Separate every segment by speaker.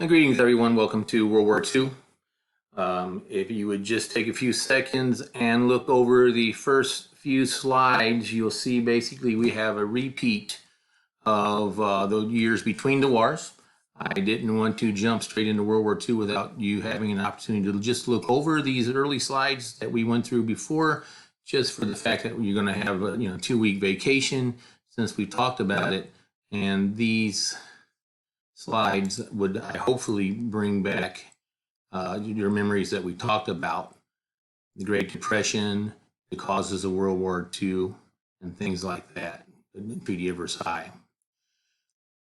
Speaker 1: Greetings, everyone. Welcome to World War II. If you would just take a few seconds and look over the first few slides, you'll see basically we have a repeat of the years between the wars. I didn't want to jump straight into World War II without you having an opportunity to just look over these early slides that we went through before, just for the fact that you're going to have a 2-week vacation since we talked about it. And these slides would hopefully bring back your memories that we talked about, the Great Depression, the causes of World War II, and things like that, the Treaty of Versailles.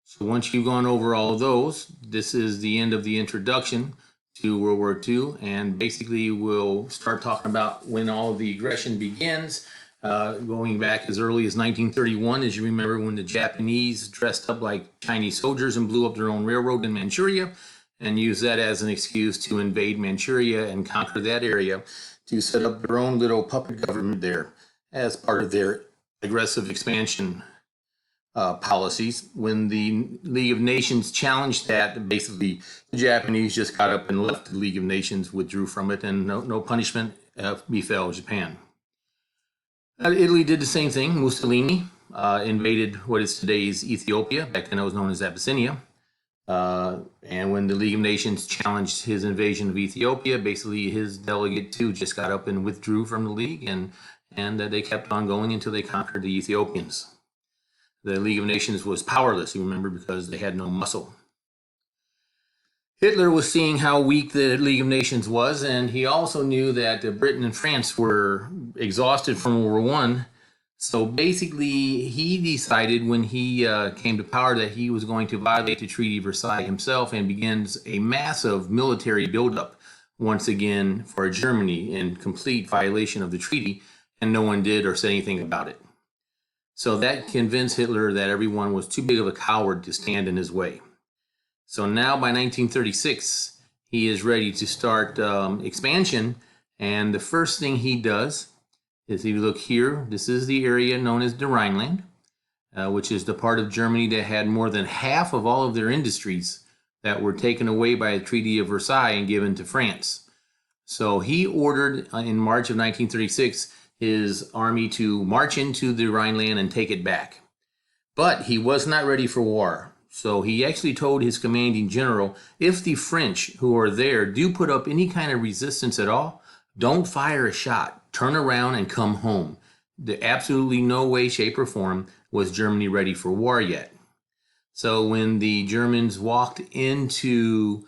Speaker 1: So once you've gone over all of those, this is the end of the introduction to World War II, and basically we'll start talking about when all of the aggression begins, going back as early as 1931, as you remember, when the Japanese dressed up like Chinese soldiers and blew up their own railroad in Manchuria and used that as an excuse to invade Manchuria and conquer that area to set up their own little puppet government there as part of their aggressive expansion policies. When the League of Nations challenged that, basically the Japanese just got up and left. The League of Nations withdrew from it, and no punishment befell Japan. Italy did the same thing. Mussolini invaded what is today's Ethiopia. Back then it was known as Abyssinia. And when the League of Nations challenged his invasion of Ethiopia, basically his delegate too just got up and withdrew from the League, and they kept on going until they conquered the Ethiopians. The League of Nations was powerless, you remember, because they had no muscle. Hitler was seeing how weak the League of Nations was, and he also knew that Britain and France were exhausted from World War I. So basically, he decided when he came to power that he was going to violate the Treaty of Versailles himself and begins a massive military buildup once again for Germany in complete violation of the treaty, and no one did or said anything about it. So that convinced Hitler that everyone was too big of a coward to stand in his way. So now by 1936, he is ready to start expansion, and the first thing he does is, if you look here, this is the area known as the Rhineland, which is the part of Germany that had more than half of all of their industries that were taken away by the Treaty of Versailles and given to France. So he ordered in March of 1936 his army to march into the Rhineland and take it back. But he was not ready for war. So he actually told his commanding general, if the French who are there do put up any kind of resistance at all, don't fire a shot. Turn around and come home. Absolutely no way, shape, or form was Germany ready for war yet. So when the Germans walked into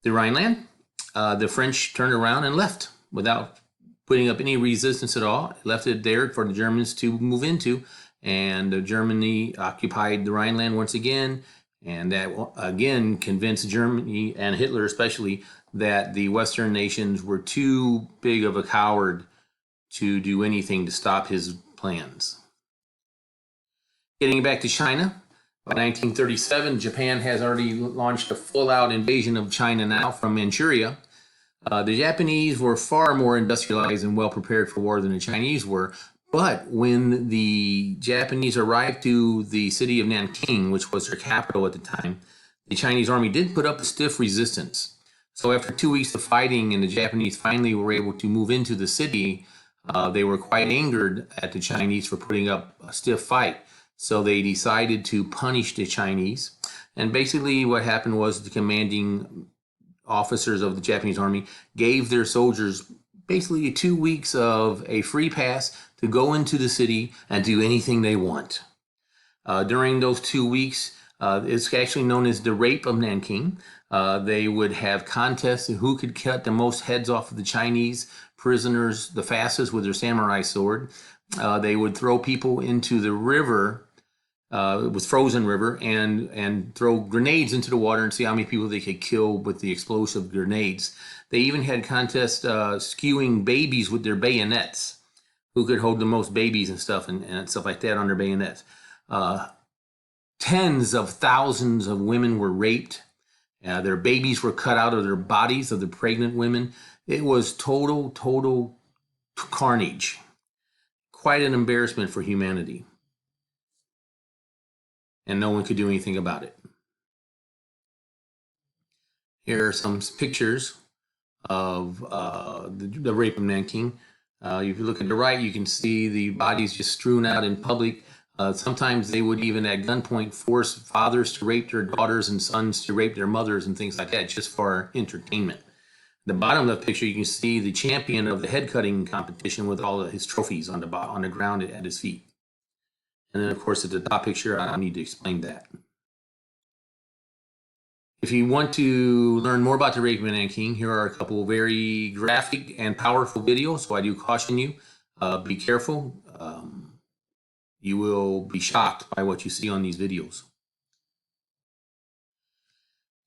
Speaker 1: the Rhineland, the French turned around and left without putting up any resistance at all. Left it there for the Germans to move into, and Germany occupied the Rhineland once again, and that again convinced Germany, and Hitler especially, that the Western nations were too big of a coward to do anything to stop his plans. Getting back to China, by 1937, Japan has already launched a full-out invasion of China now from Manchuria. The Japanese were far more industrialized and well prepared for war than the Chinese were. But when the Japanese arrived to the city of Nanking, which was their capital at the time, the Chinese army did put up a stiff resistance. So after 2 weeks of fighting and the Japanese finally were able to move into the city, they were quite angered at the Chinese for putting up a stiff fight. So they decided to punish the Chinese. And basically what happened was the commanding officers of the Japanese army gave their soldiers basically 2 weeks of a free pass to go into the city and do anything they want. During those 2 weeks, it's actually known as the Rape of Nanking. They would have contests of who could cut the most heads off of the Chinese prisoners the fastest with their samurai sword. They would throw people into the river, it was frozen river, and throw grenades into the water and see how many people they could kill with the explosive grenades. They even had contests skewing babies with their bayonets, who could hold the most babies and stuff like that on their bayonets. Tens of thousands of women were raped. Their babies were cut out of their bodies, of the pregnant women. It was total carnage. Quite an embarrassment for humanity. And no one could do anything about it. Here are some pictures of the rape of Nanking. If you look at the right, you can see the bodies just strewn out in public. Sometimes they would even at gunpoint force fathers to rape their daughters and sons to rape their mothers and things like that, just for entertainment. The bottom of the picture, you can see the champion of the head cutting competition with all of his trophies on the ground at his feet. And then, of course, at the top picture, I don't need to explain that. If you want to learn more about the rape of Nanking, here are a couple of very graphic and powerful videos. So I do caution you, be careful. You will be shocked by what you see on these videos.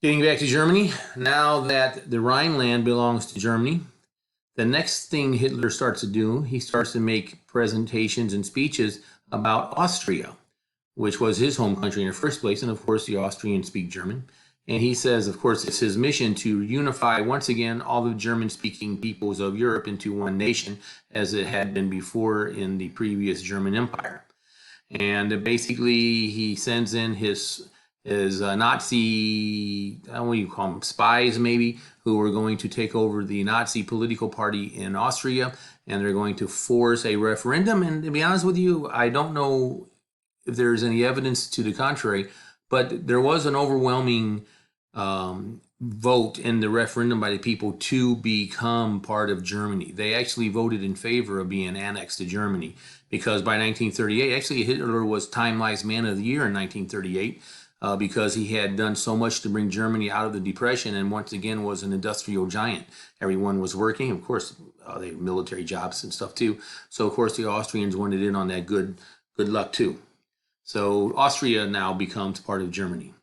Speaker 1: Getting back to Germany, now that the Rhineland belongs to Germany, the next thing Hitler starts to do, he starts to make presentations and speeches about Austria, which was his home country in the first place. And of course, the Austrians speak German. And he says, of course, it's his mission to unify once again all the German-speaking peoples of Europe into one nation, as it had been before in the previous German Empire. And basically, he sends in his Nazi, I don't know what you call them, spies maybe, who were going to take over the Nazi political party in Austria, and they're going to force a referendum. And to be honest with you, I don't know if there's any evidence to the contrary, but there was an overwhelming vote in the referendum by the people to become part of Germany. They actually voted in favor of being annexed to Germany, because by 1938, actually Hitler was Time Lies Man of the Year in 1938, because he had done so much to bring Germany out of the Depression, and once again was an industrial giant. Everyone was working. Of course, they had military jobs and stuff too. So of course the Austrians wanted in on that good luck too. So Austria now becomes part of Germany.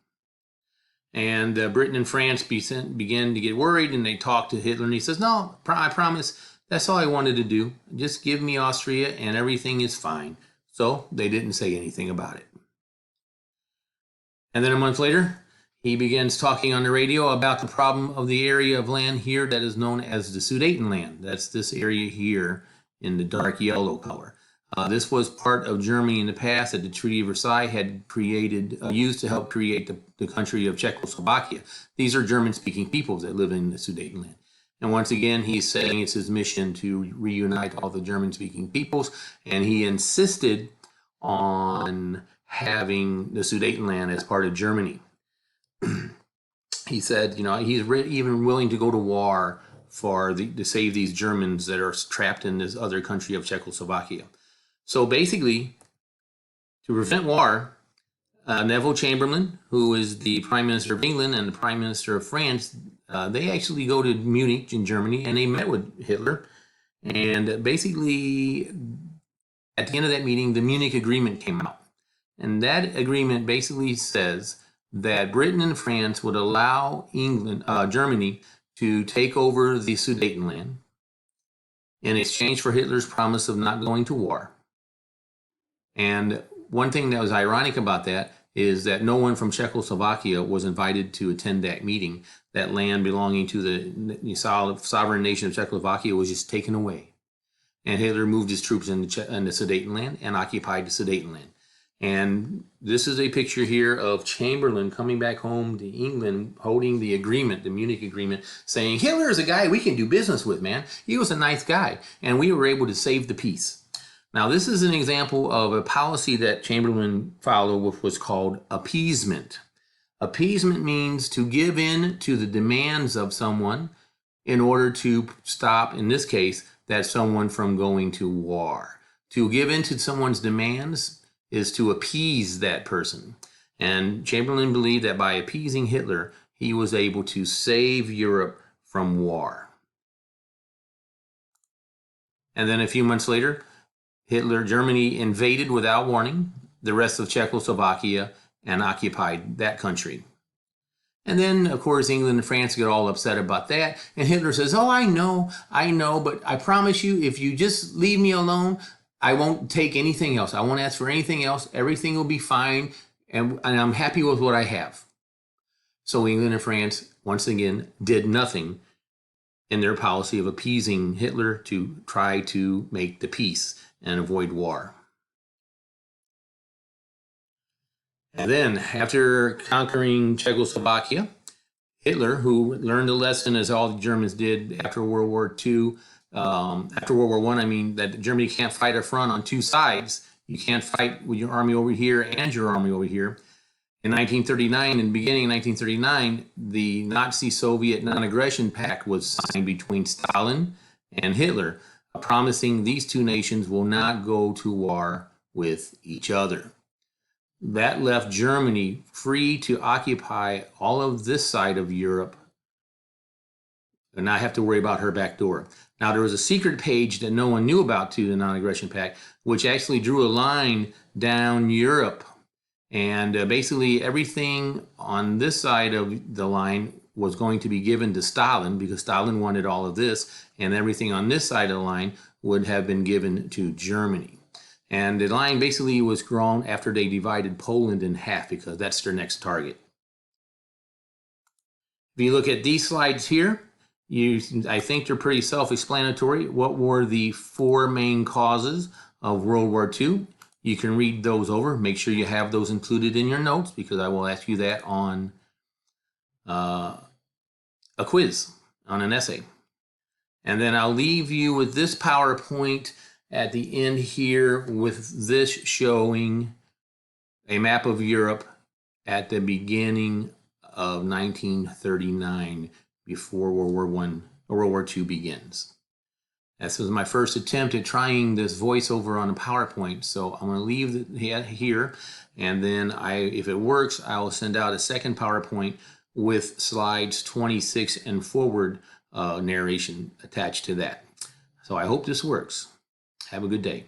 Speaker 1: And Britain and France began to get worried, and they talked to Hitler, and he says, no, I promise, that's all I wanted to do. Just give me Austria and everything is fine. So they didn't say anything about it. And then a month later, he begins talking on the radio about the problem of the area of land here that is known as the Sudetenland. That's this area here in the dark yellow color. This was part of Germany in the past that the Treaty of Versailles had used to help create the country of Czechoslovakia. These are German-speaking peoples that live in the Sudetenland. And once again, he's saying it's his mission to reunite all the German-speaking peoples, and he insisted on having the Sudetenland as part of Germany. He said, he's even willing to go to war to save these Germans that are trapped in this other country of Czechoslovakia. So basically, to prevent war, Neville Chamberlain, who is the Prime Minister of England and the Prime Minister of France, they actually go to Munich in Germany, and they met with Hitler. And basically, at the end of that meeting, the Munich Agreement came out. And that agreement basically says that Britain and France would allow Germany to take over the Sudetenland in exchange for Hitler's promise of not going to war. And one thing that was ironic about that is that no one from Czechoslovakia was invited to attend that meeting. That land belonging to the sovereign nation of Czechoslovakia was just taken away. And Hitler moved his troops in the Sudetenland and occupied the Sudetenland. And this is a picture here of Chamberlain coming back home to England, holding the agreement, the Munich Agreement, saying, Hitler is a guy we can do business with, man. He was a nice guy, and we were able to save the peace. Now, this is an example of a policy that Chamberlain followed, which was called appeasement. Appeasement means to give in to the demands of someone in order to stop, in this case, that someone from going to war. To give in to someone's demands is to appease that person. And Chamberlain believed that by appeasing Hitler, he was able to save Europe from war. And then a few months later, Germany invaded without warning the rest of Czechoslovakia and occupied that country. And then, of course, England and France get all upset about that. And Hitler says, oh, I know, but I promise you, if you just leave me alone, I won't take anything else. I won't ask for anything else. Everything will be fine, and I'm happy with what I have. So England and France, once again, did nothing in their policy of appeasing Hitler to try to make the peace and avoid war. And then, after conquering Czechoslovakia, Hitler, who learned a lesson, as all the Germans did after World War II, after World War I mean, that Germany can't fight a front on two sides. You can't fight with your army over here and your army over here. In 1939, in the beginning of 1939, the Nazi-Soviet Non-Aggression Pact was signed between Stalin and Hitler, promising these two nations will not go to war with each other. That left Germany free to occupy all of this side of Europe and not have to worry about her back door. Now, there was a secret page that no one knew about to the Non-Aggression Pact, which actually drew a line down Europe. And basically everything on this side of the line was going to be given to Stalin because Stalin wanted all of this, and everything on this side of the line would have been given to Germany. And the line basically was grown after they divided Poland in half because that's their next target. If you look at these slides here, I think they're pretty self-explanatory. What were the four main causes of World War II? You can read those over. Make sure you have those included in your notes because I will ask you that on a quiz, on an essay. And then I'll leave you with this PowerPoint at the end here with this showing a map of Europe at the beginning of 1939 before World War II begins. This was my first attempt at trying this voiceover on a PowerPoint, so I'm going to leave it here, and then if it works, I will send out a second PowerPoint with slides 26 and forward narration attached to that. So I hope this works. Have a good day.